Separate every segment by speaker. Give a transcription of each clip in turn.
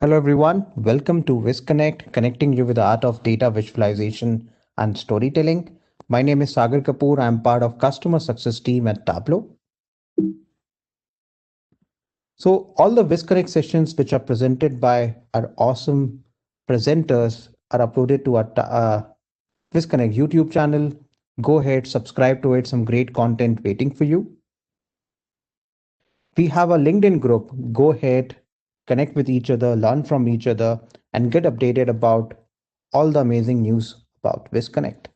Speaker 1: Hello everyone, welcome to VizConnect, connecting you with the art of data visualization and storytelling. My name is Sagar Kapoor. I'm part of customer success team at Tableau. So all the VizConnect sessions which are presented by our awesome presenters are uploaded to our VizConnect YouTube channel. Go ahead, subscribe to it. Some great content waiting for you. We have a LinkedIn group. Go ahead, connect with each other, learn from each other, and get updated about all the amazing news about VizConnect.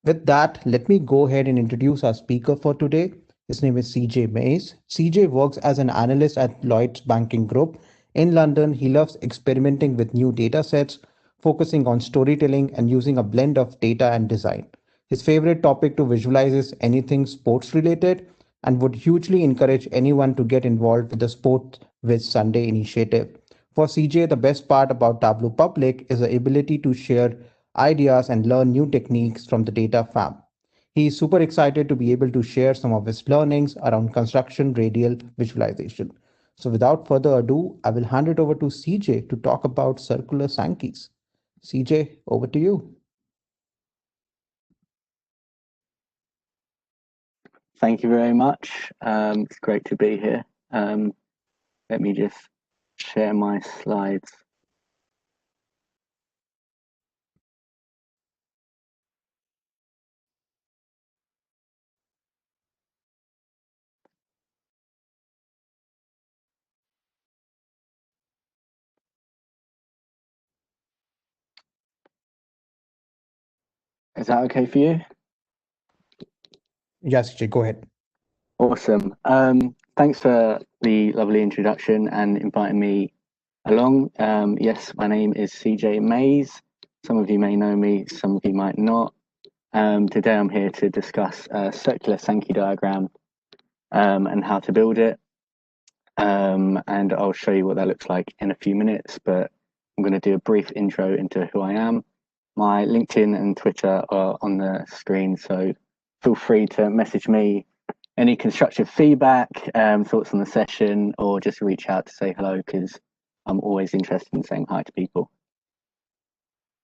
Speaker 1: With that, let me go ahead and introduce our speaker for today. His name is CJ Mays. CJ works as an analyst at Lloyd's Banking Group in London. He loves experimenting with new data sets, focusing on storytelling and using a blend of data and design. His favorite topic to visualize is anything sports related and would hugely encourage anyone to get involved with the Sport with Sunday initiative. For CJ, the best part about Tableau Public is the ability to share ideas and learn new techniques from the data fam. He is super excited to be able to share some of his learnings around construction radial visualization. So without further ado, I will hand it over to CJ to talk about circular Sankeys. CJ, over to you.
Speaker 2: Thank you very much. It's great to be here. Let me just share my slides. Is that okay for you?
Speaker 1: Yes, CJ, go ahead.
Speaker 2: Awesome. Thanks for the lovely introduction and inviting me along. Yes, my name is CJ Mays. Some of you may know me, some of you might not. Today I'm here to discuss a circular Sankey diagram and how to build it. And I'll show you what that looks like in a few minutes, but I'm going to do a brief intro into who I am. My LinkedIn and Twitter are on the screen, so feel free to message me any constructive feedback, thoughts on the session, or just reach out to say hello, because I'm always interested in saying hi to people.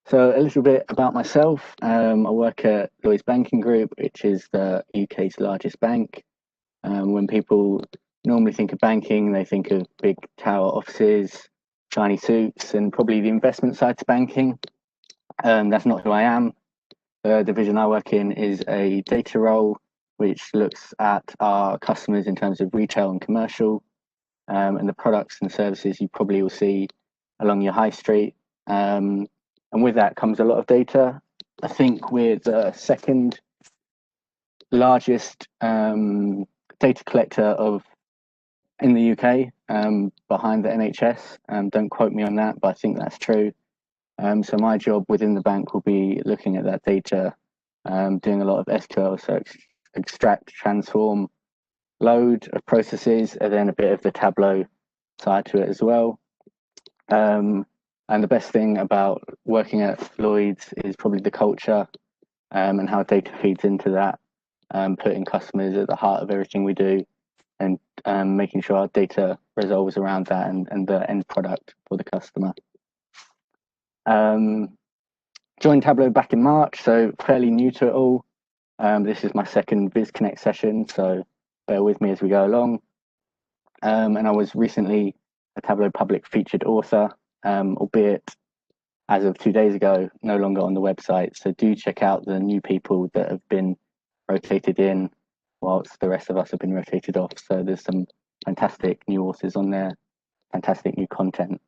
Speaker 2: So a little bit about myself. I work at Lloyd's Banking Group, which is the UK's largest bank. When people normally think of banking, they think of big tower offices, shiny suits, and probably the investment side to banking. That's not who I am. The division I work in is a data role, which looks at our customers in terms of retail and commercial, and the products and services you probably will see along your high street. And with that comes a lot of data. I think we're the second largest data collector in the UK, behind the NHS. Don't quote me on that, but I think that's true. So my job within the bank will be looking at that data, doing a lot of SQL, so extract, transform, load of processes, and then a bit of the Tableau side to it as well. And the best thing about working at Lloyd's is probably the culture, and how data feeds into that, putting customers at the heart of everything we do, and making sure our data resolves around that and the end product for the customer. Joined Tableau back in March, so fairly new to it all. This is my second VizConnect session, so bear with me as we go along. And I was recently a Tableau Public featured author, albeit as of 2 days ago, no longer on the website. So do check out the new people that have been rotated in, whilst the rest of us have been rotated off. So there's some fantastic new authors on there, fantastic new content.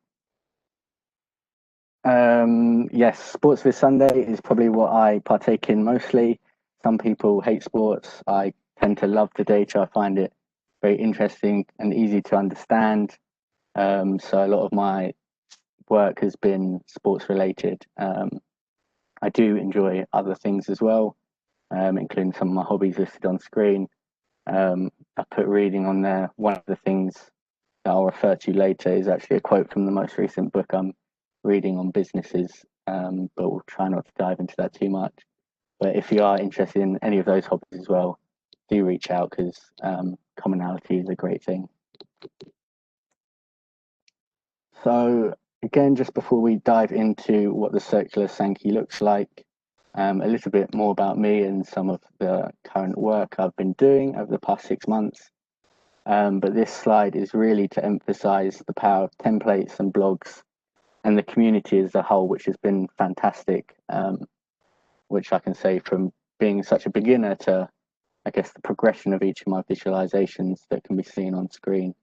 Speaker 2: Yes, Sports with Sunday is probably what I partake in mostly. Some people hate sports. I tend to love the data. I find it very interesting and easy to understand. So a lot of my work has been sports related. I do enjoy other things as well, including some of my hobbies listed on screen. I put reading on there. One of the things that I'll refer to later is actually a quote from the most recent book I'm reading on businesses, but we'll try not to dive into that too much. But if you are interested in any of those hobbies as well, do reach out, because commonality is a great thing. So again, just before we dive into what the circular Sankey looks like, a little bit more about me and some of the current work I've been doing over the past 6 months. But this slide is really to emphasize the power of templates and blogs and the community as a whole, which has been fantastic, which I can say from being such a beginner to, I guess, the progression of each of my visualizations that can be seen on screen.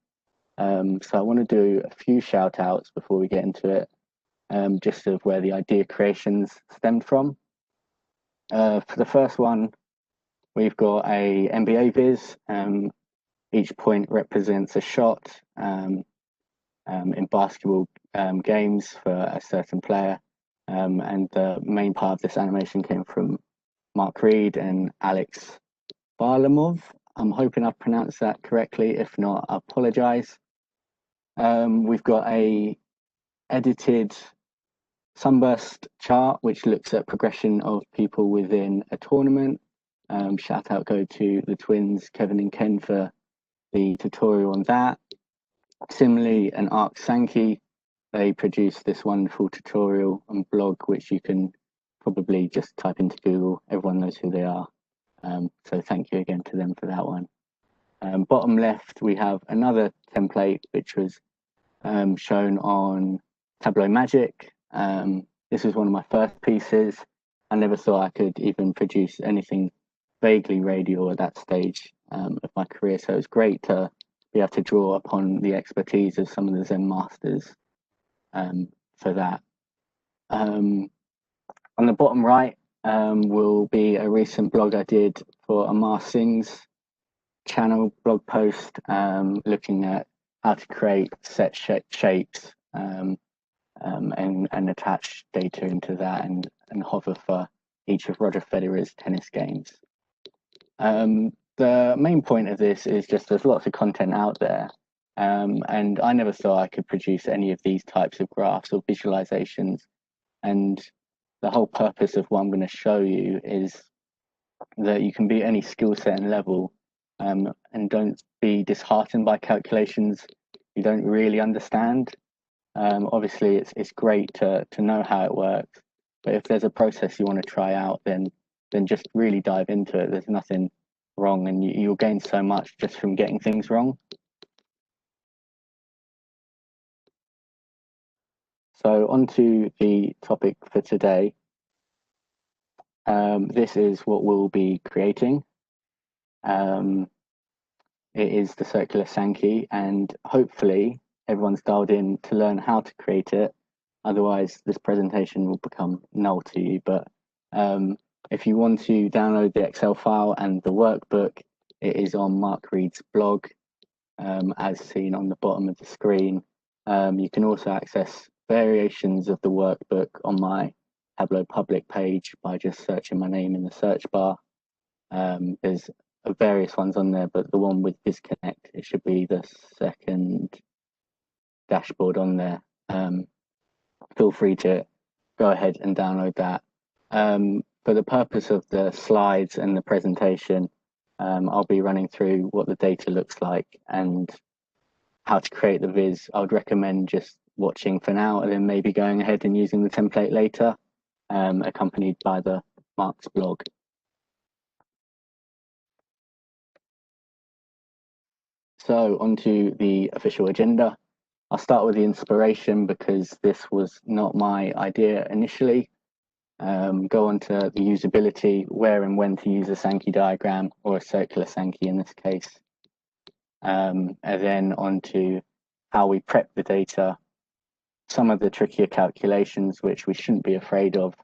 Speaker 2: So I want to do a few shout outs before we get into it, just of where the idea creations stemmed from. For the first one, we've got a NBA viz. Each point represents a shot in basketball games for a certain player. And the main part of this animation came from Mark Reed and Alex Barlamov. I'm hoping I've pronounced that correctly. If not, I apologize. We've got a edited sunburst chart, which looks at progression of people within a tournament. Shout out go to the twins, Kevin and Ken, for the tutorial on that. Similarly, an Arc Sankey, they produced this wonderful tutorial and blog, which you can probably just type into Google. Everyone knows who they are. So thank you again to them for that one. Bottom left, we have another template, which was shown on Tableau Magic. This was one of my first pieces. I never thought I could even produce anything vaguely radial at that stage of my career. So it was great to be able to draw upon the expertise of some of the Zen masters for that. On the bottom right will be a recent blog I did for Amar Singh's channel blog post, looking at how to create set shapes and attach data into that and hover for each of Roger Federer's tennis games. The main point of this is just there's lots of content out there, and I never thought I could produce any of these types of graphs or visualizations. And the whole purpose of what I'm going to show you is that you can be any skill set and level, and don't be disheartened by calculations you don't really understand. Obviously, it's great to know how it works, but if there's a process you want to try out, then just really dive into it. There's nothing wrong, and you'll gain so much just from getting things wrong. So on to the topic for today. This is what we'll be creating. It is the circular Sankey, and hopefully everyone's dialed in to learn how to create it. Otherwise, this presentation will become null to you. But if you want to download the Excel file and the workbook, it is on Mark Reed's blog, as seen on the bottom of the screen. You can also access variations of the workbook on my Tableau public page by just searching my name in the search bar. There's various ones on there, but the one with VizConnect, it should be the second dashboard on there. Feel free to go ahead and download that. For the purpose of the slides and the presentation, I'll be running through what the data looks like and how to create the viz. I would recommend just watching for now and then maybe going ahead and using the template later, accompanied by the Mark's blog. So onto the official agenda. I'll start with the inspiration because this was not my idea initially. Go on to the usability, where and when to use a Sankey diagram or a circular Sankey in this case. And then on to how we prep the data, some of the trickier calculations which we shouldn't be afraid of,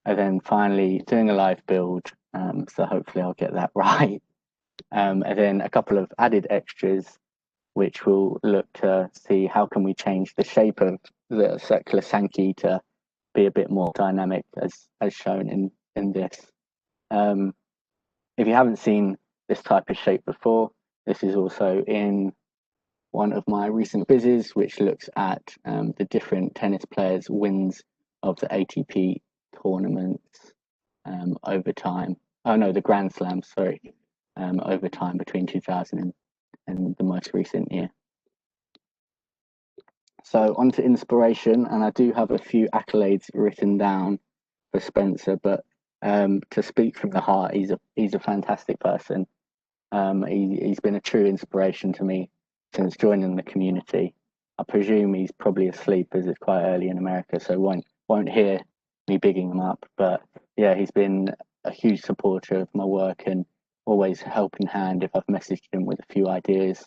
Speaker 2: and then finally doing a live build. So hopefully I'll get that right. And then a couple of added extras, which will look to see how can we change the shape of the circular Sankey to be a bit more dynamic, as shown in this. If you haven't seen this type of shape before, this is also in one of my recent vizes, which looks at the different tennis players' wins of the ATP tournaments over time. Oh no, the Grand Slam, sorry, over time between 2000 and the most recent year. So on to inspiration, and I do have a few accolades written down for Spencer, but to speak from the heart, he's a fantastic person. He's been a true inspiration to me since joining the community. I presume he's probably asleep as it's quite early in America, so won't hear me bigging him up. But yeah, he's been a huge supporter of my work and always helping hand if I've messaged him with a few ideas.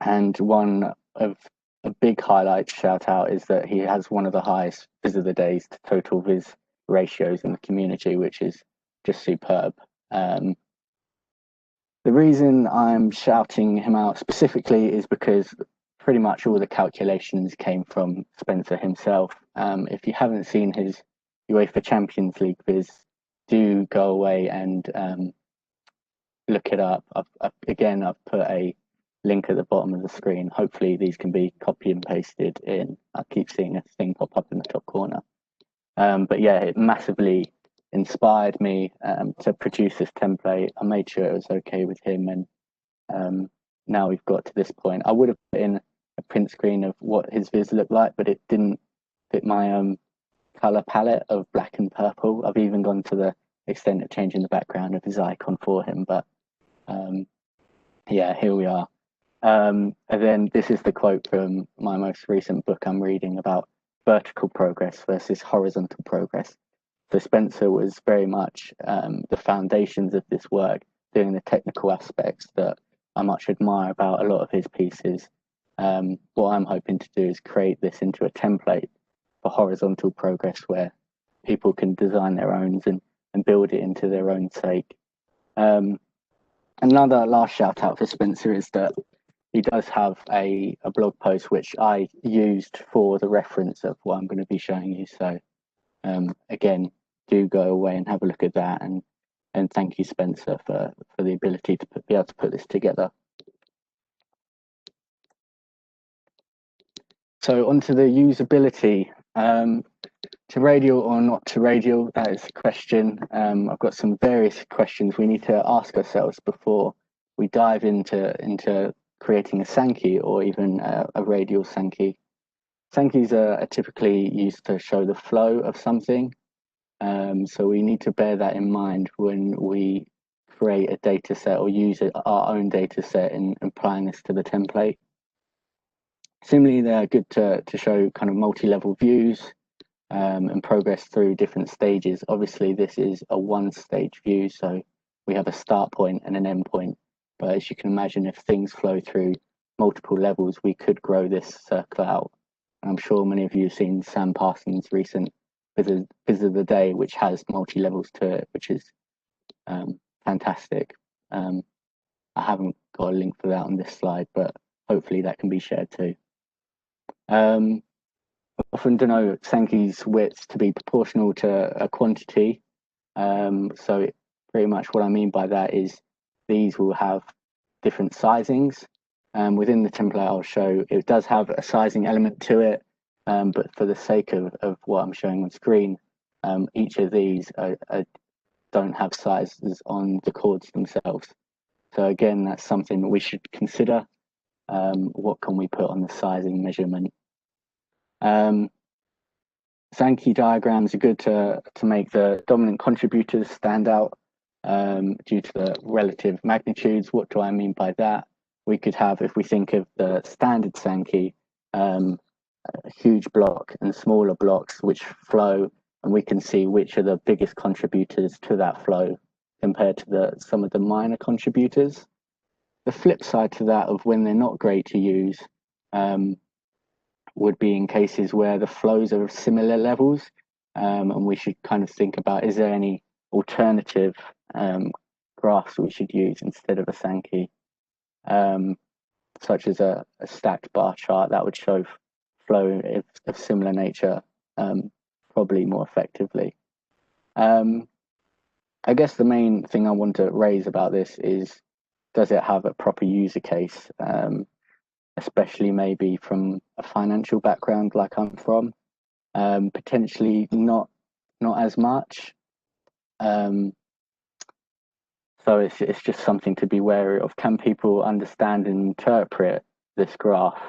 Speaker 2: And one of a big highlight shout out is that he has one of the highest viz of the days to total viz ratios in the community, which is just superb. The reason I'm shouting him out specifically is because pretty much all the calculations came from Spencer himself. If you haven't seen his UEFA Champions League viz, do go away and look it up. I've put a link at the bottom of the screen. Hopefully these can be copy and pasted in. I keep seeing a thing pop up in the top corner. But yeah, it massively inspired me to produce this template. I made sure it was okay with him, and now we've got to this point. I would have put in a print screen of what his viz looked like, but it didn't fit my color palette of black and purple. I've even gone to the extent of changing the background of his icon for him, but yeah, here we are. And then this is the quote from my most recent book I'm reading about vertical progress versus horizontal progress. So Spencer was very much the foundations of this work, doing the technical aspects that I much admire about a lot of his pieces. What I'm hoping to do is create this into a template for horizontal progress where people can design their own and build it into their own sake. Another last shout out for Spencer is that he does have a blog post which I used for the reference of what I'm going to be showing you. So again, do go away and have a look at that, and thank you, Spencer, for the ability to be able to put this together. So onto the usability. To radial or not to radial, that is the question. I've got some various questions we need to ask ourselves before we dive into creating a Sankey or even a radial Sankey. Sankeys are typically used to show the flow of something. So we need to bear that in mind when we create a data set or use our own data set in applying this to the template. Similarly, they're good to show kind of multi-level views and progress through different stages. Obviously, this is a one-stage view, so we have a start point and an end point. But as you can imagine, if things flow through multiple levels, we could grow this circle out. I'm sure many of you have seen Sam Parsons' recent Viz of the Day, which has multi-levels to it, which is fantastic. I haven't got a link for that on this slide, but hopefully that can be shared too. Often denote Sankey's width to be proportional to a quantity. So pretty much what I mean by that is these will have different sizings. Within the template I'll show, it does have a sizing element to it, but for the sake of what I'm showing on screen, each of these don't have sizes on the chords themselves. So again, that's something that we should consider. What can we put on the sizing measurement? Sankey diagrams are good to make the dominant contributors stand out due to the relative magnitudes. What do I mean by that? We could have, if we think of the standard Sankey, a huge block and smaller blocks which flow, and we can see which are the biggest contributors to that flow compared to some of the minor contributors. The flip side to that of when they're not great to use would be in cases where the flows are of similar levels, and we should kind of think about, is there any alternative graphs we should use instead of a Sankey, such as a stacked bar chart that would show flow of similar nature probably more effectively. I guess the main thing I want to raise about this is, does it have a proper user case? Especially maybe from a financial background like I'm from, potentially not as much. So it's just something to be wary of. Can people understand and interpret this graph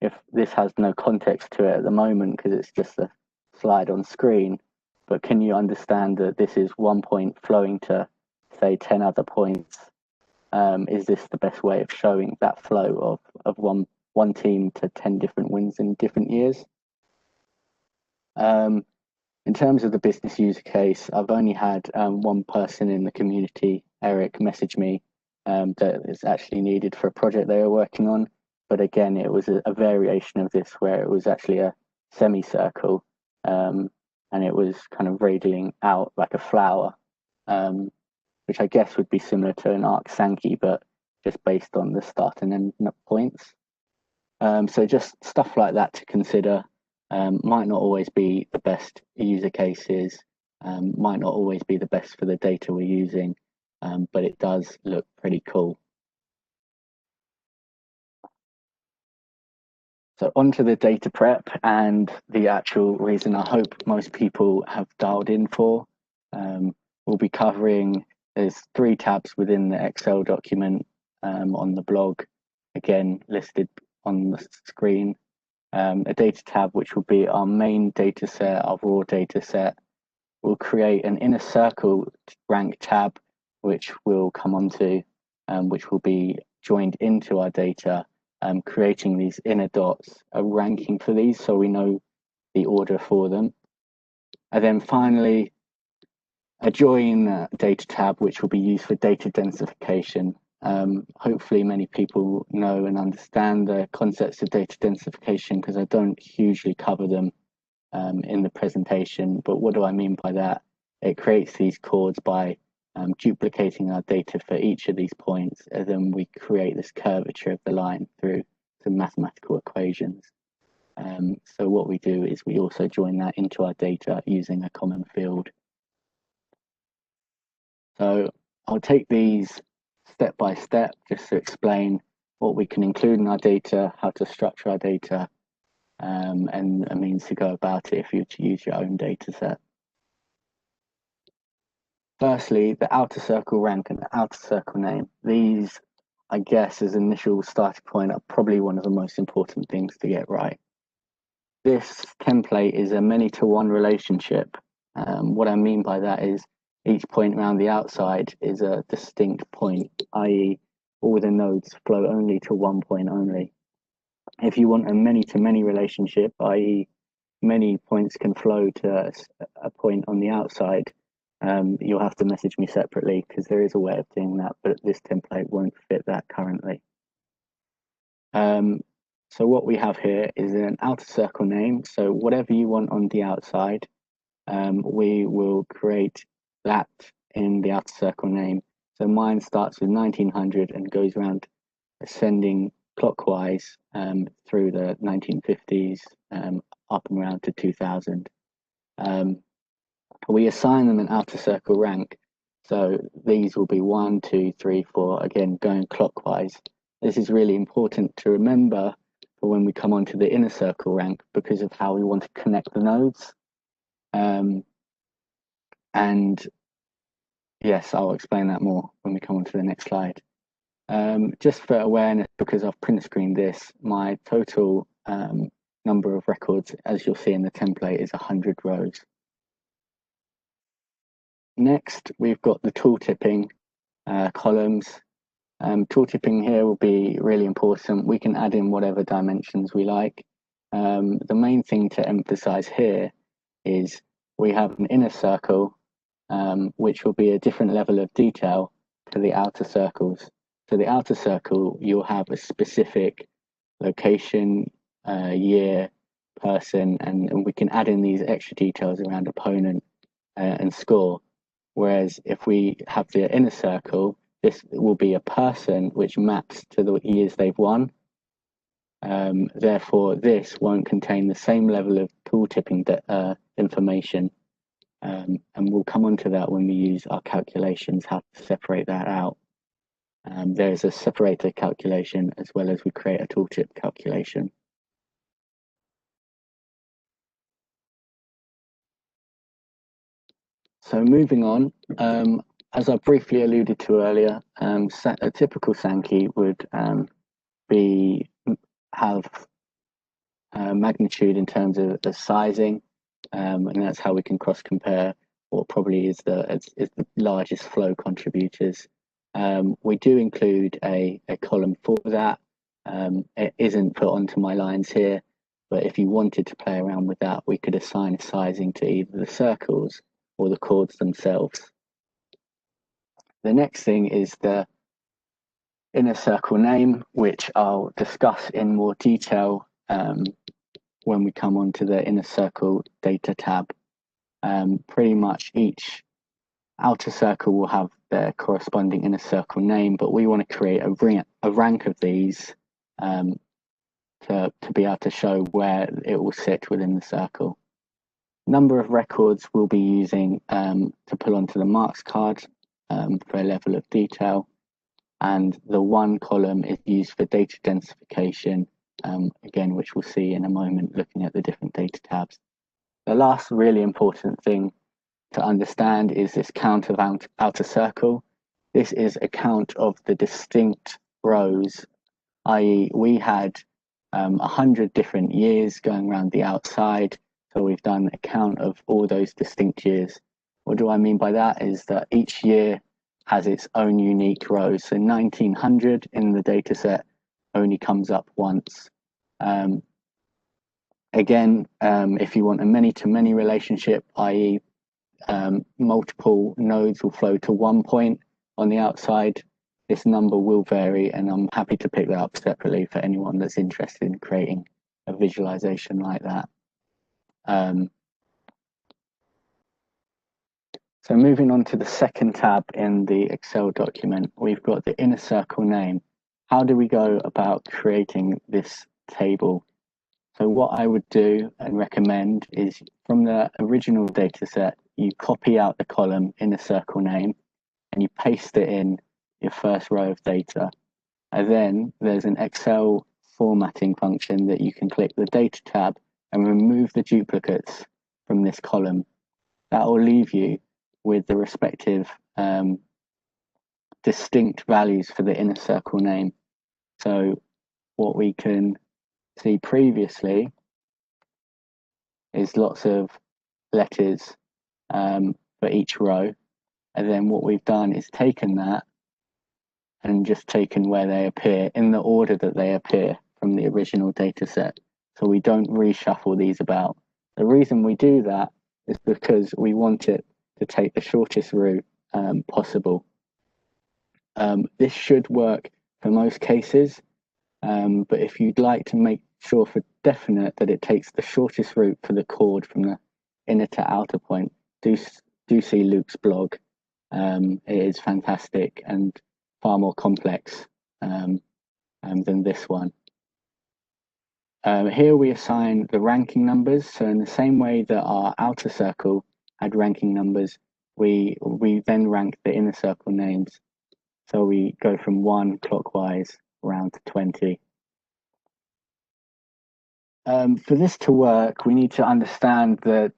Speaker 2: if this has no context to it at the moment because it's just a slide on screen, but can you understand that this is 1 point flowing to, say, 10 other points? Is this the best way of showing that flow of one team to 10 different wins in different years? In terms of the business user case, I've only had one person in the community, Eric, message me that is actually needed for a project they were working on. But again, it was a variation of this where it was actually a semicircle and it was kind of radiating out like a flower, which I guess would be similar to an arc Sankey, but just based on the start and end points. So just stuff like that to consider. Might not always be the best user cases, might not always be the best for the data we're using, but it does look pretty cool. So onto the data prep and the actual reason I hope most people have dialed in for. We'll be covering, there's 3 tabs within the Excel document on the blog, again listed on the screen. A data tab, which will be our main data set, our raw data set. We'll create an inner circle rank tab, which we'll come onto, which will be joined into our data, creating these inner dots, a ranking for these so we know the order for them. And then finally, a join data tab, which will be used for data densification. Hopefully many people know and understand the concepts of data densification because I don't hugely cover them in the presentation. But what do I mean by that? It creates these chords by duplicating our data for each of these points, and then we create this curvature of the line through some mathematical equations. So what we do is we also join that into our data using a common field. So I'll take these step by step just to explain what we can include in our data, how to structure our data, and a means to go about it if you were to use your own data set. Firstly, the outer circle rank and the outer circle name. These, I guess, as an initial starting point, are probably one of the most important things to get right. This template is a many-to-one relationship. What I mean by that is each point around the outside is a distinct point, i.e. all the nodes flow only to 1 point only. If you want a many-to-many relationship, i.e. many points can flow to a point on the outside, you'll have to message me separately because there is a way of doing that, but this template won't fit that currently. So what we have here is an outer circle name. So whatever you want on the outside, we will create that in the outer circle name. So mine starts with 1900 and goes around ascending clockwise through the 1950s up and around to 2000. We assign them an outer circle rank. So these will be 1, 2, 3, 4, again, going clockwise. This is really important to remember for when we come onto the inner circle rank because of how we want to connect the nodes. And yes, I'll explain that more when we come on to the next slide. Just for awareness, because I've print screened this, my total number of records, as you'll see in the template, is 100 rows. Next, we've got the tooltipping columns. Tooltipping here will be really important. We can add in whatever dimensions we like. The main thing to emphasize here is we have an inner circle, which will be a different level of detail to the outer circles. So the outer circle, you'll have a specific location, year, person, and we can add in these extra details around opponent and score. Whereas if we have the inner circle, this will be a person which maps to the years they've won. Therefore, this won't contain the same level of tooltipping information. And we'll come on to that when we use our calculations, how to separate that out. There's a separator calculation as well as we create a tooltip calculation. So moving on, as I briefly alluded to earlier, a typical Sankey would have magnitude in terms of the sizing, and that's how we can cross compare what probably is the largest flow contributors. We do include a column for that. It isn't put onto my lines here, but if you wanted to play around with that, we could assign a sizing to either the circles or the chords themselves. The next thing is the inner circle name, which I'll discuss in more detail when we come on to the inner circle data tab. Pretty much each outer circle will have their corresponding inner circle name, but we want to create a rank of these to be able to show where it will sit within the circle. Number of records we'll be using to pull onto the marks card for a level of detail. And the one column is used for data densification, again, which we'll see in a moment looking at the different data tabs. The last really important thing to understand is this count of outer circle. This is a count of the distinct rows, i.e. we had 100 different years going around the outside. So we've done a count of all those distinct years. What do I mean by that is that each year has its own unique rows. So 1900 in the data set only comes up once. Again, if you want a many-to-many relationship, i.e. multiple nodes will flow to one point on the outside, this number will vary, and I'm happy to pick that up separately for anyone that's interested in creating a visualization like that. So moving on to the second tab in the Excel document, we've got the inner circle name. How do we go about creating this table? So what I would do and recommend is from the original data set, you copy out the column inner circle name and you paste it in your first row of data. And then there's an Excel formatting function that you can click the data tab and remove the duplicates from this column. That will leave you with the respective distinct values for the inner circle name. So what we can see previously is lots of letters for each row. And then what we've done is taken that and just taken where they appear in the order that they appear from the original data set. So we don't reshuffle these about. The reason we do that is because we want it to take the shortest route possible. This should work for most cases, but if you'd like to make sure for definite that it takes the shortest route for the chord from the inner to outer point, do see Luke's blog. It is fantastic and far more complex than this one. Here we assign the ranking numbers. So in the same way that our outer circle had ranking numbers, we then rank the inner circle names. So we go from 1 clockwise around to 20. For this to work, we need to understand the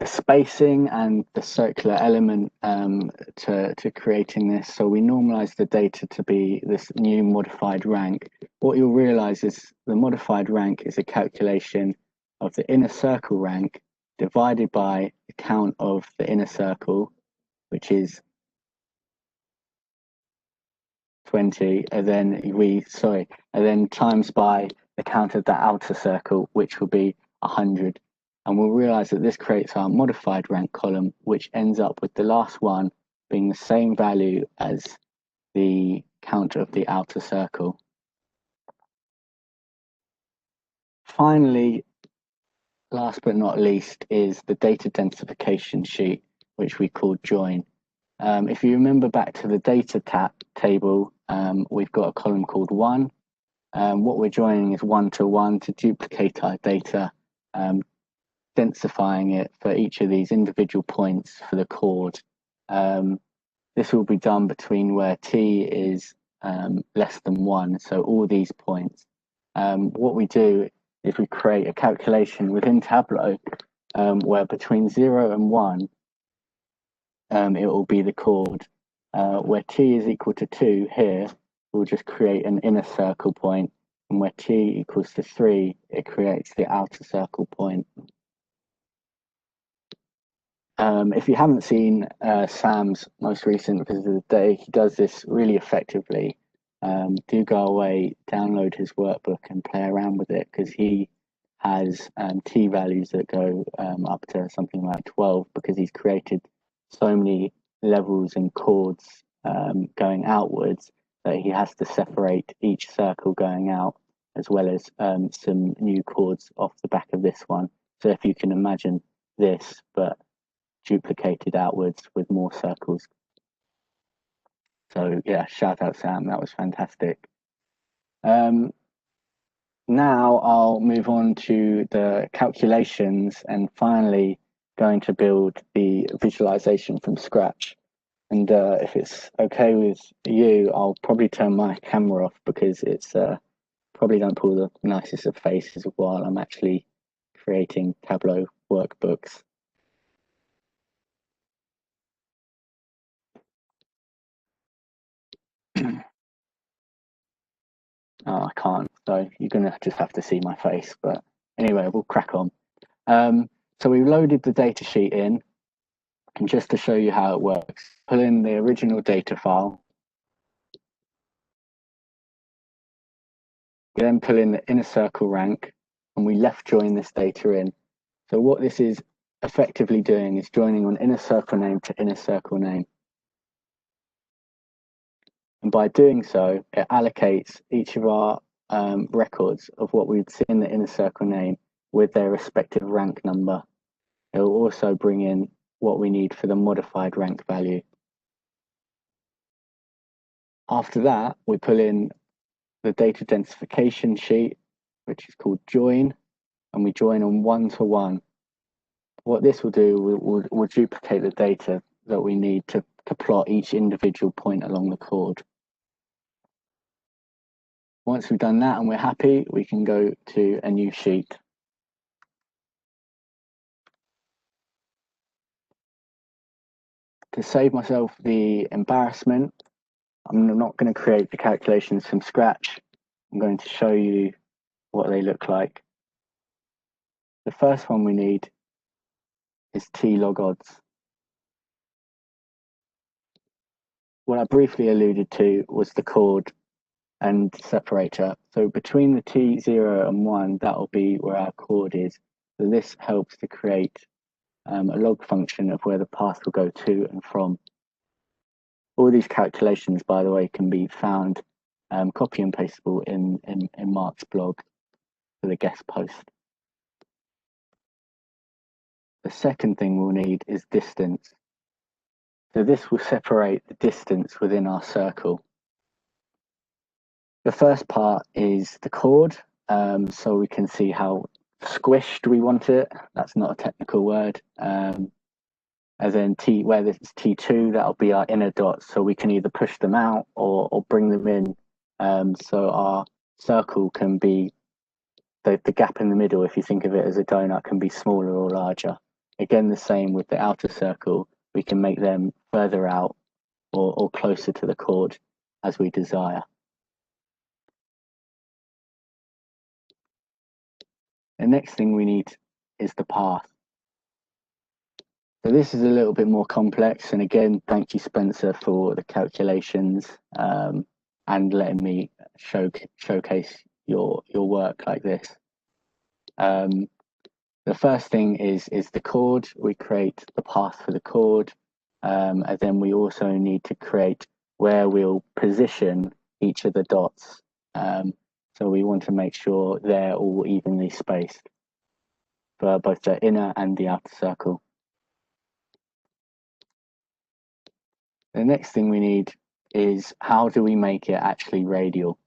Speaker 2: spacing and the circular element to creating this. So we normalize the data to be this new modified rank. What you'll realize is the modified rank is a calculation of the inner circle rank divided by the count of the inner circle, which is 20, and then times by the count of the outer circle, which will be 100. And we'll realize that this creates our modified rank column, which ends up with the last one being the same value as the count of the outer circle. Finally, last but not least, is the data densification sheet, which we call join. If you remember back to the data table, we've got a column called 1. What we're joining is 1 to 1 to duplicate our data, densifying it for each of these individual points for the chord. This will be done between where t is less than 1, so all these points. What we do is we create a calculation within Tableau where between 0 and 1, it will be the chord. Where t is equal to 2 here, we'll just create an inner circle point, and where t equals to 3, it creates the outer circle point. If you haven't seen Sam's most recent visit of the day, he does this really effectively. Do go away, download his workbook and play around with it, because he has t values that go up to something like 12, because he's created so many levels and chords going outwards that he has to separate each circle going out, as well as some new chords off the back of this one. So if you can imagine this, but duplicated outwards with more circles. So yeah, shout out Sam, that was fantastic. Now I'll move on to the calculations and finally going to build the visualization from scratch. And if it's okay with you, I'll probably turn my camera off, because it's probably don't pull the nicest of faces while I'm actually creating Tableau workbooks. Oh, I can't, so you're gonna just have to see my face. But anyway, we'll crack on. So we loaded the data sheet in, and just to show you how it works, pull in the original data file, we then pull in the inner circle rank, and we left join this data in. So what this is effectively doing is joining on inner circle name to inner circle name. And by doing so, it allocates each of our records of what we'd see in the inner circle name with their respective rank number. It will also bring in what we need for the modified rank value. After that, we pull in the data densification sheet, which is called join, and we join on 1 to 1. What this will do, we'll duplicate the data that we need to plot each individual point along the chord. Once we've done that and we're happy, we can go to a new sheet. To save myself the embarrassment, I'm not going to create the calculations from scratch. I'm going to show you what they look like. The first one we need is t log odds. What I briefly alluded to was the chord and separator. So between the t0 and 1, that'll be where our chord is. So this helps to create a log function of where the path will go to and from. All these calculations, by the way, can be found copy and pastable in Mark's blog for the guest post. The second thing we'll need is distance. So this will separate the distance within our circle. The first part is the chord, so we can see how squished we want it. That's not a technical word. As in where this is T2, that'll be our inner dots, so we can either push them out or bring them in, so our circle can be, the gap in the middle, if you think of it as a donut, can be smaller or larger. Again, the same with the outer circle, we can make them further out or closer to the chord as we desire. The next thing we need is the path. So this is a little bit more complex, and again, thank you, Spencer, for the calculations and letting me showcase your work like this. The first thing is the chord. We create the path for the chord, and then we also need to create where we'll position each of the dots. So we want to make sure they're all evenly spaced for both the inner and the outer circle. The next thing we need is how do we make it actually radial?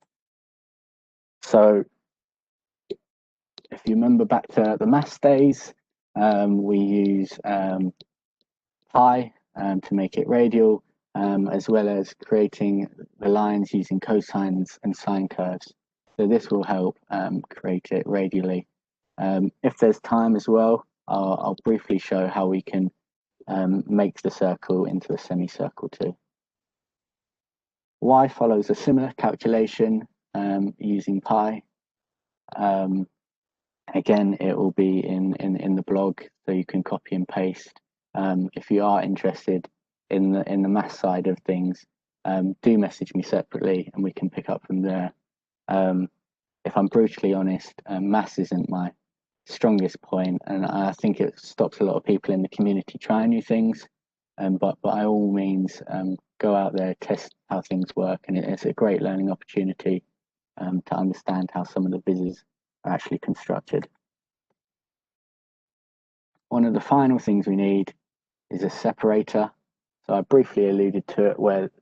Speaker 2: So if you remember back to the maths days, we use pi to make it radial, as well as creating the lines using cosines and sine curves. So this will help create it radially. If there's time as well, I'll briefly show how we can make the circle into a semicircle too. Y follows a similar calculation using pi, Again, it will be in the blog, so you can copy and paste. If you are interested in the maths side of things, do message me separately and we can pick up from there. If I'm brutally honest, maths isn't my strongest point, and I think it stops a lot of people in the community trying new things. But by all means, go out there, test how things work, and it's a great learning opportunity to understand how some of the vizzes are actually constructed. One of the final things we need is a separator. So I briefly alluded to it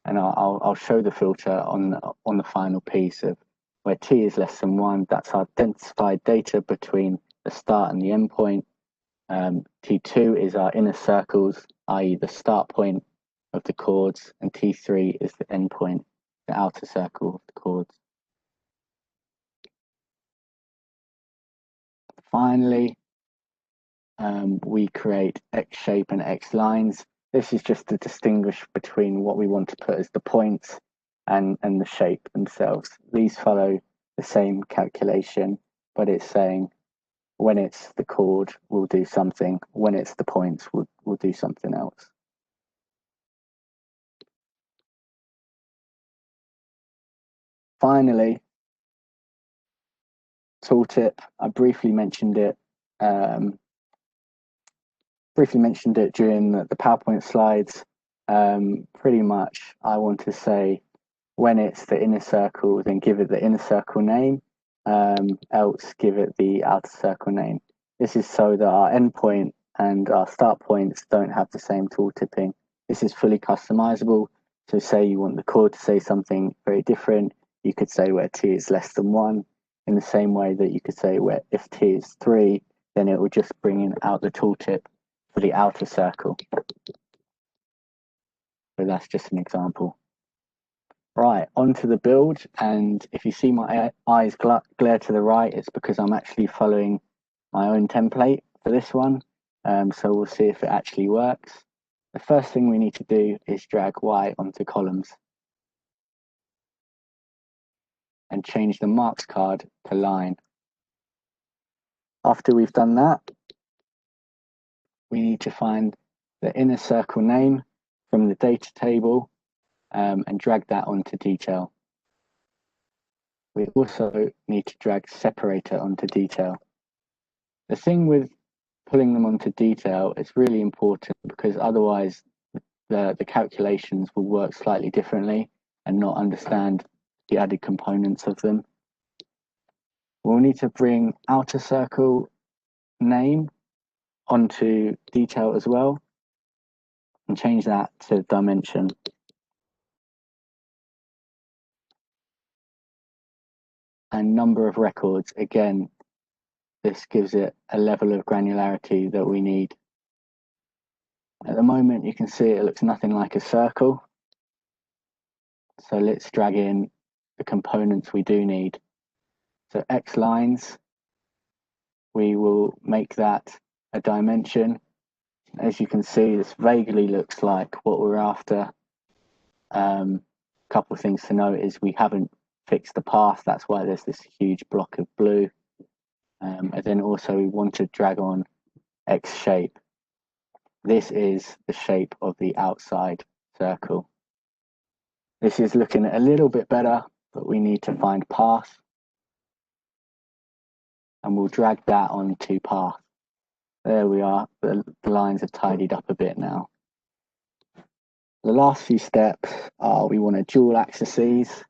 Speaker 2: and I'll show the filter on the final piece of where t is less than 1. That's our densified data between the start and the end point. T2 is our inner circles, i.e. the start point of the chords, and T3 is the end point, the outer circle of the chords. Finally, we create X shape and X lines. This is just to distinguish between what we want to put as the points and the shape themselves. These follow the same calculation, but it's saying when it's the chord, we'll do something. When it's the points, we'll do something else. Finally, tooltip. I briefly mentioned it during the PowerPoint slides. Pretty much, I want to say when it's the inner circle, then give it the inner circle name, else give it the outer circle name. This is so that our endpoint and our start points don't have the same tooltipping. This is fully customizable. So say you want the chord to say something very different, you could say where t is less than 1, in the same way that you could say where if t is 3, then it will just bring in out the tooltip for the outer circle. So that's just an example. Right, onto the build, and if you see my eyes glare to the right, it's because I'm actually following my own template for this one. So we'll see if it actually works. The first thing we need to do is drag Y onto columns and change the marks card to line. After we've done that, we need to find the inner circle name from the data table and drag that onto detail. We also need to drag separator onto detail. The thing with pulling them onto detail is really important because otherwise the calculations will work slightly differently and not understand the added components of them. We'll need to bring outer circle name onto detail as well and change that to dimension. And number of records, again, this gives it a level of granularity that we need. At the moment, you can see it looks nothing like a circle. So let's drag in the components we do need. So X lines, we will make that a dimension. As you can see, this vaguely looks like what we're after. Couple of things to note is we haven't fixed the path. That's why there's this huge block of blue. And then also we want to drag on X shape. This is the shape of the outside circle. This is looking a little bit better, but we need to find path. And we'll drag that onto path. There we are. The lines are tidied up a bit now. The last few steps are we want to dual axes.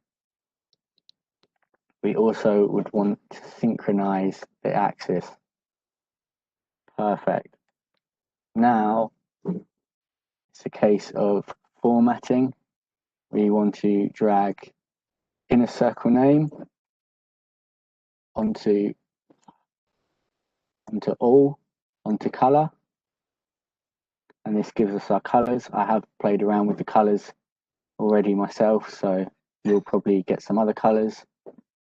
Speaker 2: We also would want to synchronize the axis. Perfect. Now it's a case of formatting. We want to drag inner circle name onto all, onto color. And this gives us our colors. I have played around with the colors already myself, so you'll probably get some other colors.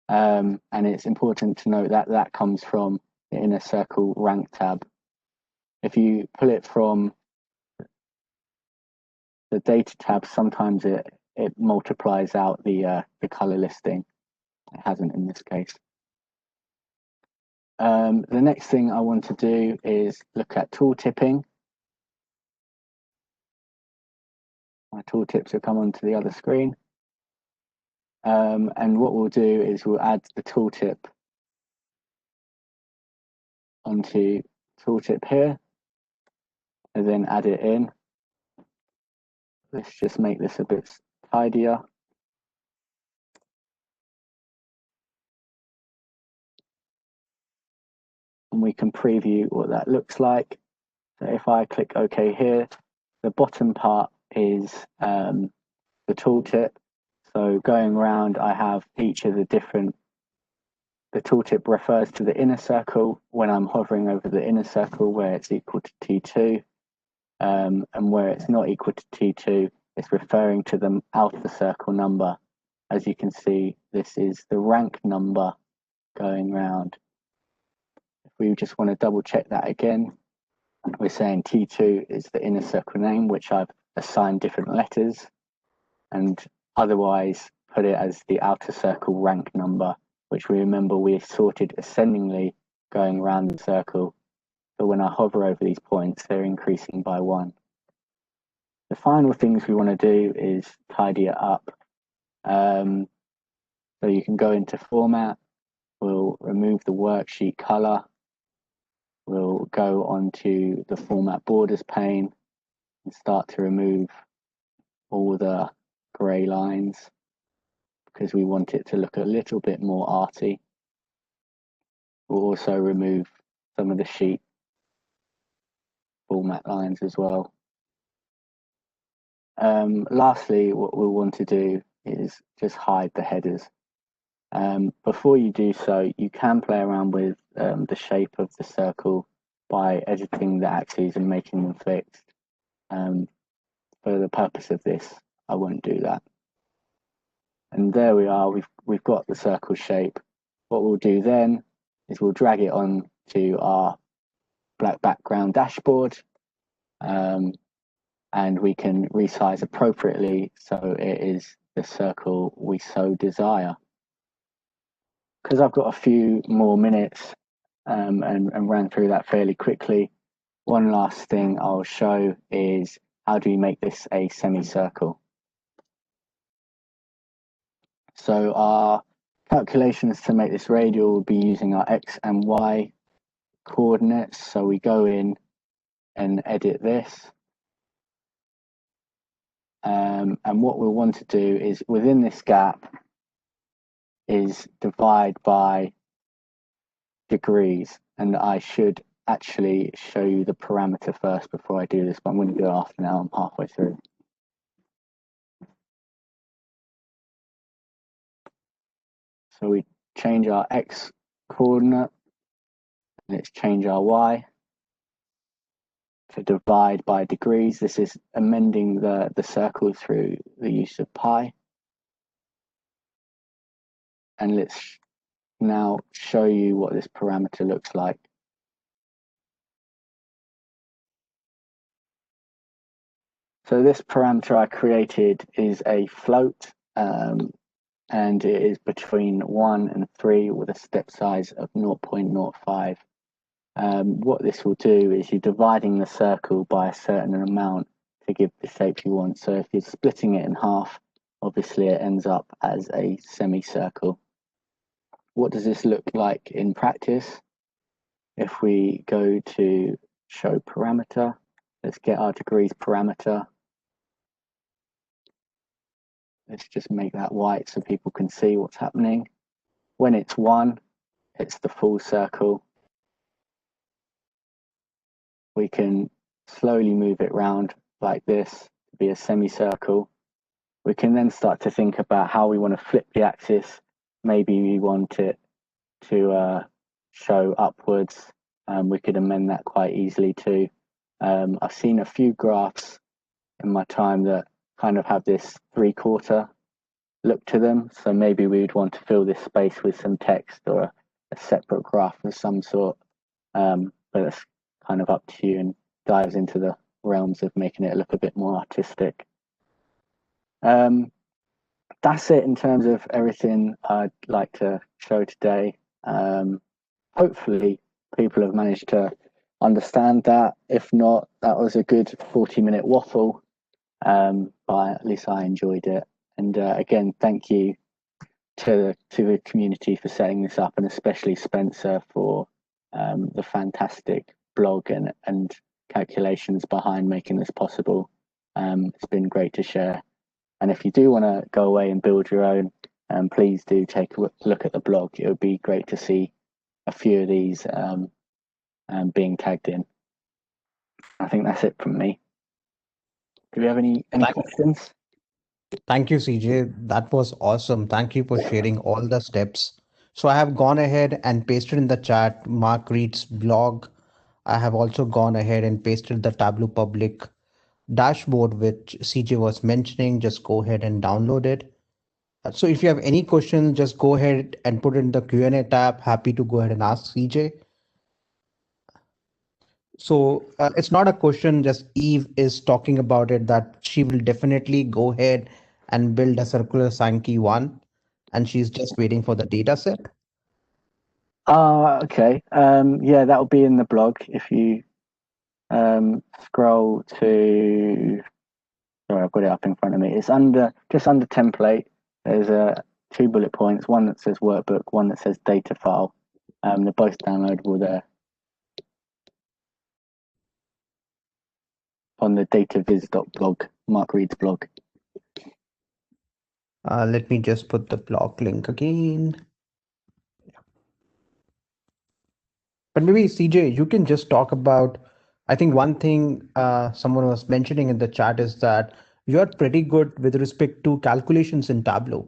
Speaker 2: And it's important to note that that comes from the inner circle rank tab. If you pull it from the data tab, sometimes it multiplies out the color listing. It hasn't in this case. The next thing I want to do is look at tooltipping. My tooltips will come onto the other screen. And what we'll do is we'll add the tooltip onto tooltip here, and then add it in. Let's just make this a bit tidier. And we can preview what that looks like. So if I click OK here, the bottom part is the tooltip. So going around, I have each of the different, the tooltip refers to the inner circle when I'm hovering over the inner circle where it's equal to T2, and where it's not equal to T2, it's referring to the outer circle number. As you can see, this is the rank number going round. If we just want to double check that again, we're saying T2 is the inner circle name, which I've assigned different letters, and otherwise put it as the outer circle rank number, which we remember we sorted ascendingly going around the circle. So when I hover over these points, they're increasing by 1. The final things we want to do is tidy it up. So you can go into format, we'll remove the worksheet color, we'll go onto the format borders pane and start to remove all the gray lines because we want it to look a little bit more arty. We'll also remove some of the sheet format lines as well. Lastly, what we'll want to do is just hide the headers. Before you do so, you can play around with the shape of the circle by editing the axes and making them fixed. For the purpose of this, I won't do that. And there we are, we've got the circle shape. What we'll do then is we'll drag it on to our black background dashboard, and we can resize appropriately so it is the circle we so desire. Because I've got a few more minutes and ran through that fairly quickly, one last thing I'll show is how do you make this a semicircle. So our calculations to make this radial will be using our X and Y coordinates. So we go in and edit this. And what we'll want to do is within this gap is divide by degrees. And I should actually show you the parameter first before I do this, but I'm going to do it after now. I'm halfway through. So we change our X coordinate, and let's change our Y to divide by degrees. This is amending the circle through the use of pi. And let's now show you what this parameter looks like. So this parameter I created is a float, and it is between 1 and 3 with a step size of 0.05. What this will do is you're dividing the circle by a certain amount to give the shape you want. So if you're splitting it in half, obviously it ends up as a semicircle. What does this look like in practice? If we go to show parameter, let's get our degrees parameter. Let's just make that white so people can see what's happening. When it's 1, it's the full circle. We can slowly move it around like this to be a semicircle. We can then start to think about how we want to flip the axis. Maybe we want it to show upwards. We could amend that quite easily too. I've seen a few graphs in my time that kind of have this 3/4 look to them. So maybe we would want to fill this space with some text or a separate graph of some sort. But it's kind of up to you and dives into the realms of making it look a bit more artistic. That's it in terms of everything I'd like to show today. hopefully people have managed to understand that. If not, that was a good 40-minute waffle. But at least I enjoyed it. And again, thank you to the community for setting this up, and especially Spencer for the fantastic blog and calculations behind making this possible. It's been great to share. And if you do want to go away and build your own, please do take a look at the blog. It would be great to see a few of these being tagged in. I think that's it from me. Do we have any questions?
Speaker 1: Thank you, CJ. That was awesome. Thank you for sharing all the steps. So I have gone ahead and pasted in the chat Mark Reed's blog. I have also gone ahead and pasted the Tableau public dashboard, which CJ was mentioning. Just go ahead and download it. So if you have any questions, just go ahead and put it in the Q&A tab. Happy to go ahead and ask CJ. So it's not a question, just Eve is talking about it that she will definitely go ahead and build a circular Sankey one, and she's just waiting for the data set.
Speaker 2: Okay. Yeah, that'll be in the blog. If you scroll to, sorry, I've got it up in front of me. It's just under template. There's two bullet points, one that says workbook, one that says data file. They're both downloadable there on the dataviz.blog, Mark Reed's blog.
Speaker 1: Let me just put the blog link again. But maybe CJ, you can just talk about, I think one thing someone was mentioning in the chat is that you're pretty good with respect to calculations in Tableau.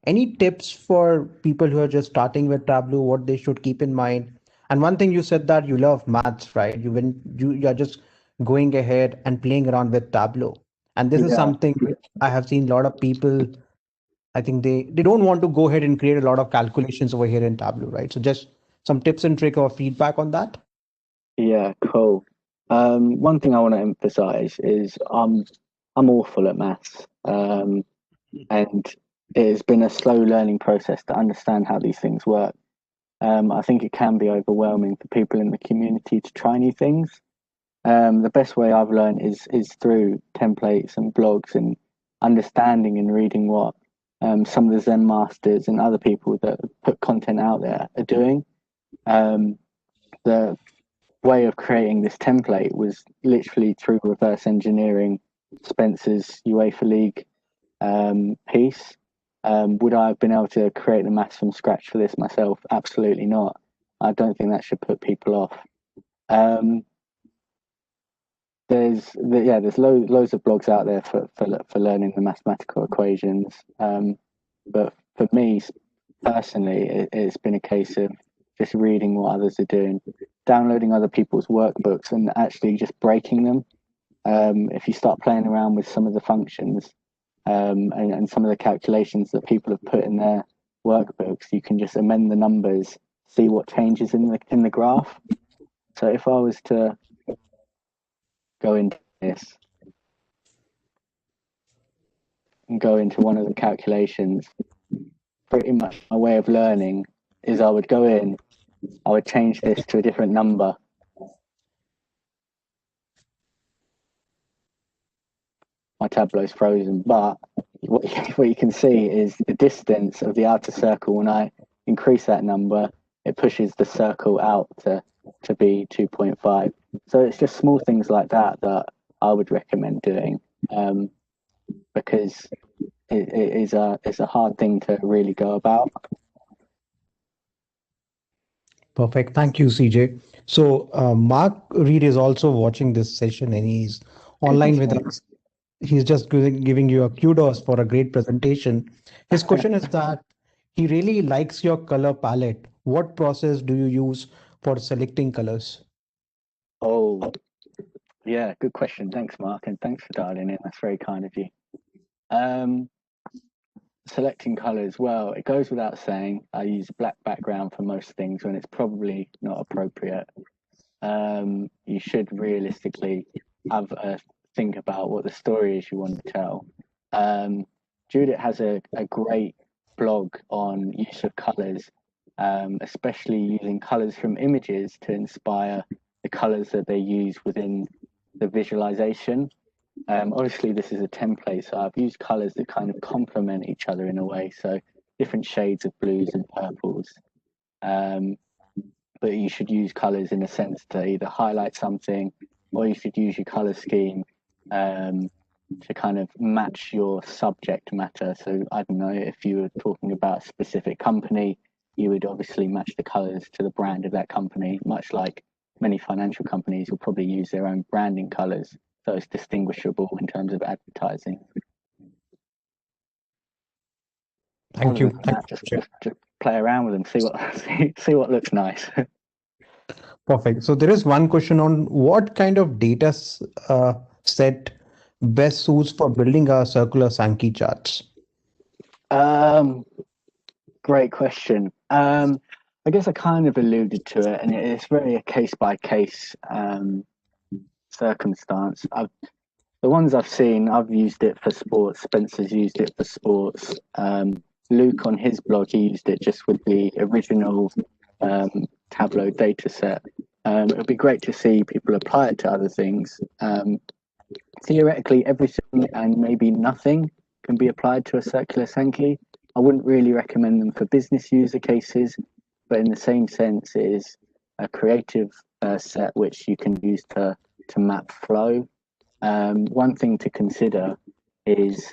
Speaker 1: Any tips for people who are just starting with Tableau, what they should keep in mind? And one thing you said that you love maths, right? You're just going ahead and playing around with Tableau. And this is
Speaker 2: Yeah.
Speaker 1: something which I have seen a lot of people, I think they don't want to go ahead and create a lot of calculations over here in Tableau, right? So just some tips and trick or feedback on that.
Speaker 2: Yeah, cool. One thing I want to emphasize is I'm awful at maths, and it has been a slow learning process to understand how these things work. I think it can be overwhelming for people in the community to try new things. The best way I've learned is through templates and blogs and understanding and reading what some of the Zen masters and other people that put content out there are doing. The way of creating this template was literally through reverse engineering Spencer's UEFA League piece. Would I have been able to create the maths from scratch for this myself? Absolutely not. I don't think that should put people off. There's loads of blogs out there for learning the mathematical equations. But for me personally, it's been a case of just reading what others are doing, downloading other people's workbooks, and actually just breaking them. If you start playing around with some of the functions and some of the calculations that people have put in their workbooks, you can just amend the numbers, see what changes in the graph. So if I was to go into this and go into one of the calculations, pretty much my way of learning is I would go in, I would change this to a different number. My Tableau's frozen, but what you can see is the distance of the outer circle. When I increase that number, it pushes the circle out to be 2.5. So it's just small things like that that I would recommend doing, because it's a hard thing to really go about.
Speaker 1: Perfect. Thank you, CJ. So Mark Reed is also watching this session and he's online with us. He's just giving you a kudos for a great presentation. His question is that he really likes your color palette. What process do you use for selecting colors?
Speaker 2: Oh, yeah, good question. Thanks, Mark, and thanks for dialing in. That's very kind of you. Selecting colors, well, it goes without saying, I use a black background for most things when it's probably not appropriate. You should realistically have a think about what the story is you want to tell. Judith has a great blog on use of colors, especially using colors from images to inspire the colors that they use within the visualization. Obviously, this is a template, so I've used colors that kind of complement each other in a way. So different shades of blues and purples. But you should use colors in a sense to either highlight something, or you should use your color scheme to kind of match your subject matter. So I don't know, if you were talking about a specific company, you would obviously match the colors to the brand of that company, much like many financial companies will probably use their own branding colors, so it's distinguishable in terms of advertising.
Speaker 1: Thank
Speaker 2: Other
Speaker 1: you.
Speaker 2: than
Speaker 1: Thank
Speaker 2: that, just,
Speaker 1: you.
Speaker 2: just just play around with them, see what see what looks nice.
Speaker 1: Perfect. So there is one question on what kind of data set best suits for building a circular Sankey charts.
Speaker 2: um, Great question. I guess I kind of alluded to it, and it's very a case by case circumstance. The ones I've seen, I've used it for sports. Spencer's used it for sports. Luke on his blog, he used it just with the original Tableau data set. It would be great to see people apply it to other things. Theoretically, everything and maybe nothing can be applied to a circular Sankey. I wouldn't really recommend them for business user cases, but in the same sense, it is a creative set which you can use to map flow. One thing to consider is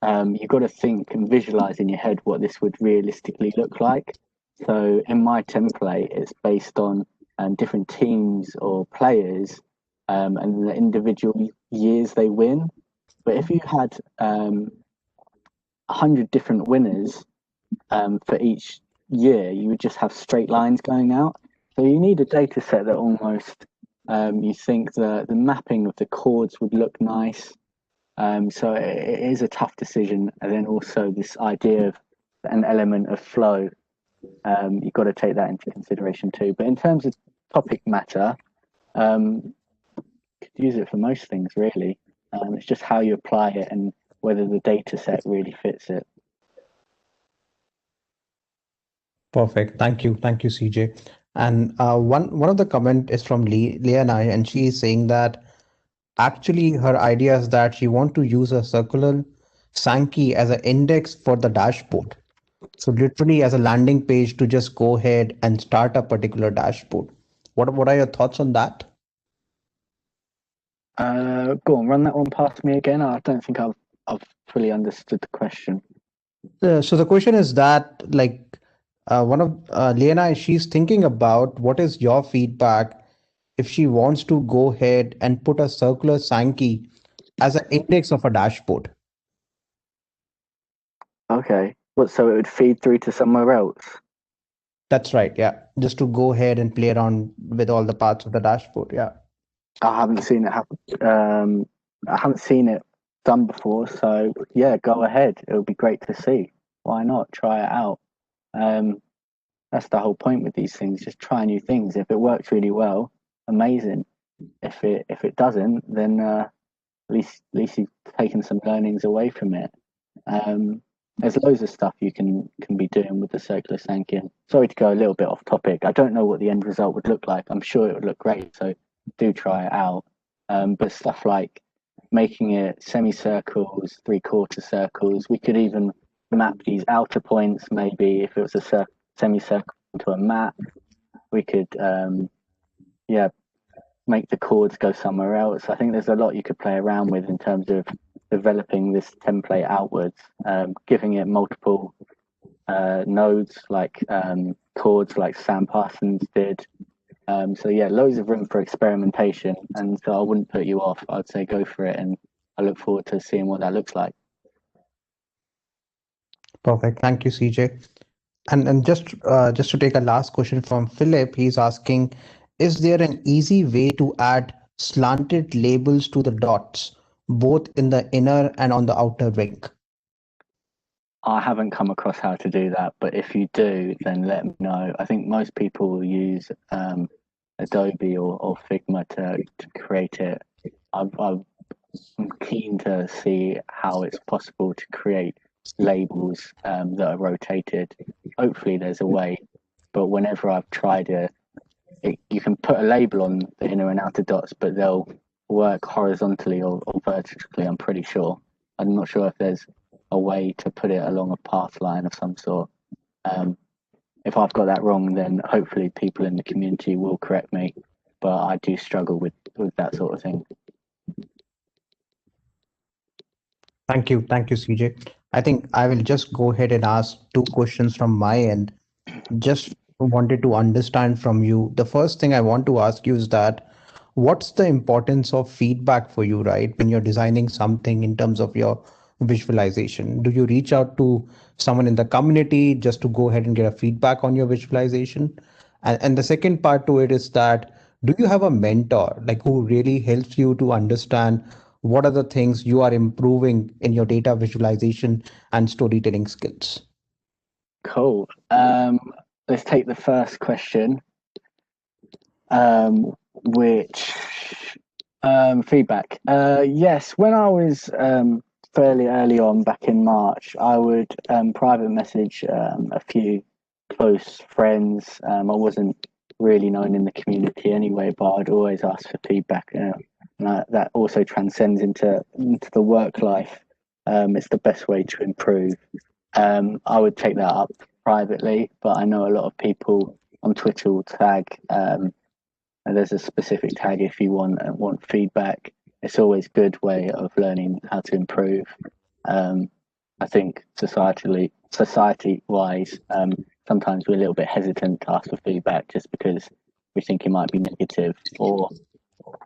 Speaker 2: you've got to think and visualize in your head what this would realistically look like. So in my template, it's based on different teams or players and the individual years they win. But if you had 100 different winners for each year, you would just have straight lines going out. So you need a data set that almost you think the mapping of the chords would look nice. So it is a tough decision. And then also this idea of an element of flow, you've got to take that into consideration too. But in terms of topic matter, could use it for most things really. It's just how you apply it and whether the data set really fits it.
Speaker 1: Perfect. Thank you, CJ. And one of the comment is from Leah, and she is saying that actually her idea is that she want to use a circular Sankey as an index for the dashboard. So literally as a landing page to just go ahead and start a particular dashboard. What are your thoughts on that?
Speaker 2: Go on, run that one past me again. I don't think I've fully understood the question.
Speaker 1: So the question is that like one of Liana, she's thinking about what is your feedback if she wants to go ahead and put a circular Sankey as an index of a dashboard.
Speaker 2: Okay. What, so it would feed through to somewhere else?
Speaker 1: That's right. Yeah. Just to go ahead and play around with all the parts of the dashboard. Yeah.
Speaker 2: I haven't seen it happen. I haven't seen it done before. So yeah, go ahead. It would be great to see. Why not? Try it out. That's the whole point with these things. Just try new things. If it works really well, amazing. If it doesn't, then at least you've taken some learnings away from it. There's loads of stuff you can be doing with the circular Sankey. Sorry to go a little bit off topic. I don't know what the end result would look like. I'm sure it would look great. So do try it out. But stuff like making it semicircles, three-quarter circles. We could even map these outer points. Maybe if it was a semicircle to a map, we could make the chords go somewhere else. I think there's a lot you could play around with in terms of developing this template outwards, giving it multiple nodes like chords like Sam Parsons did. So yeah, loads of room for experimentation, and so I wouldn't put you off. I'd say go for it, and I look forward to seeing what that looks like.
Speaker 1: Perfect. Thank you, CJ. And just to take a last question from Philip, he's asking, is there an easy way to add slanted labels to the dots, both in the inner and on the outer ring?
Speaker 2: I haven't come across how to do that, but if you do, then let me know. I think most people use Adobe or Figma to create it. I'm keen to see how it's possible to create labels that are rotated. Hopefully, there's a way. but whenever I've tried you can put a label on the inner and outer dots, but they'll work horizontally or vertically, I'm pretty sure. I'm not sure if there's a way to put it along a path line of some sort. If I've got that wrong, then hopefully people in the community will correct me, but I do struggle with that sort of thing.
Speaker 1: Thank you, CJ. I think I will just go ahead and ask two questions from my end. Just wanted to understand from you. The first thing I want to ask you is that what's the importance of feedback for you, right? When you're designing something in terms of your visualization, do you reach out to someone in the community just to go ahead and get a feedback on your visualization? And the second part to it is that do you have a mentor like who really helps you to understand what are the things you are improving in your data visualization and storytelling skills?
Speaker 2: Cool. Let's take the first question, which feedback. Yes, when I was fairly early on back in March, I would private message a few close friends. I wasn't really known in the community anyway, but I'd always ask for feedback, and that also transcends into the work life. It's the best way to improve. I would take that up privately, but I know a lot of people on Twitter will tag. And there's a specific tag if you want feedback. It's always a good way of learning how to improve. I think society wise, sometimes we're a little bit hesitant to ask for feedback just because we think it might be negative or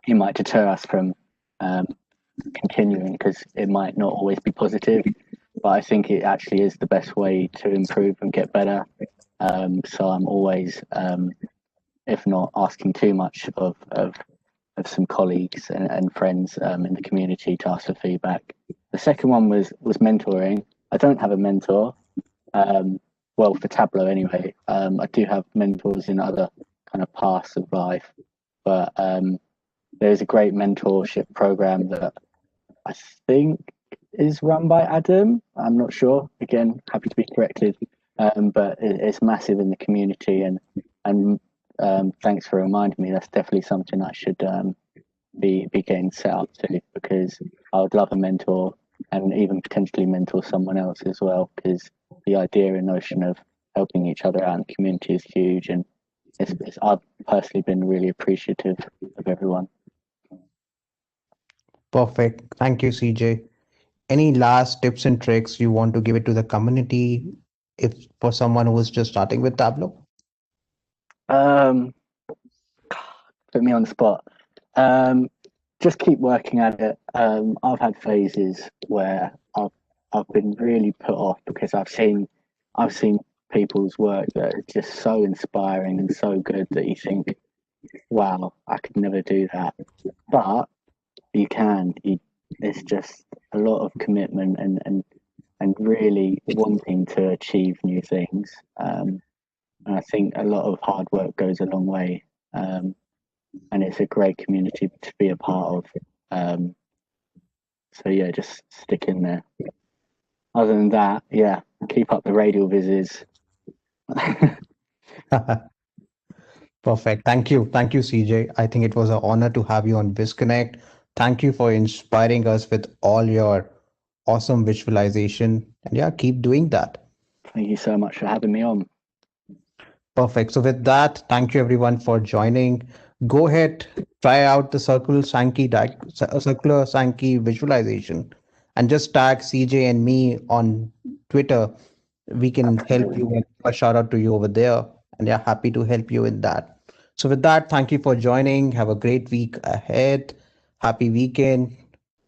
Speaker 2: it might deter us from continuing because it might not always be positive. But I think it actually is the best way to improve and get better. So I'm always, if not asking too much of some colleagues and friends in the community to ask for feedback. The second one was mentoring. I don't have a mentor. Well, for Tableau anyway. I do have mentors in other kind of paths of life, but there's a great mentorship program that I think is run by Adam. I'm not sure. Again, happy to be corrected. But it's massive in the community, and thanks for reminding me. That's definitely something I should be getting set up to, because I would love a mentor and even potentially mentor someone else as well, because the idea and notion of helping each other out in the community is huge, and I've personally been really appreciative of everyone.
Speaker 1: Perfect. Thank you, CJ. Any last tips and tricks you want to give it to the community if for someone who is just starting with Tableau?
Speaker 2: Um, Put me on the spot. Just keep working at it. I've had phases where I've been really put off because I've seen people's work that is just so inspiring and so good that you think, wow, I could never do that. But you can. It's just a lot of commitment and really wanting to achieve new things. And I think a lot of hard work goes a long way. And it's a great community to be a part of. So yeah, just stick in there. Other than that, yeah, keep up the radial vises.
Speaker 1: Perfect. Thank you. Thank you, CJ. I think it was an honor to have you on VizConnect. Thank you for inspiring us with all your awesome visualization. And yeah, keep doing that.
Speaker 2: Thank you so much for having me on.
Speaker 1: Perfect. So with that, thank you everyone for joining. Go ahead, try out the circular Sankey visualization, and just tag CJ and me on Twitter. We can help you
Speaker 2: Absolutely.
Speaker 1: and a shout out to you over there. And yeah, happy to help you in that. So with that, thank you for joining. Have a great week ahead. Happy weekend.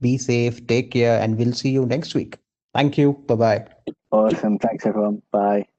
Speaker 1: Be safe. Take care, and we'll see you next week. Thank you. Bye bye.
Speaker 2: Awesome. Thanks, everyone. Bye.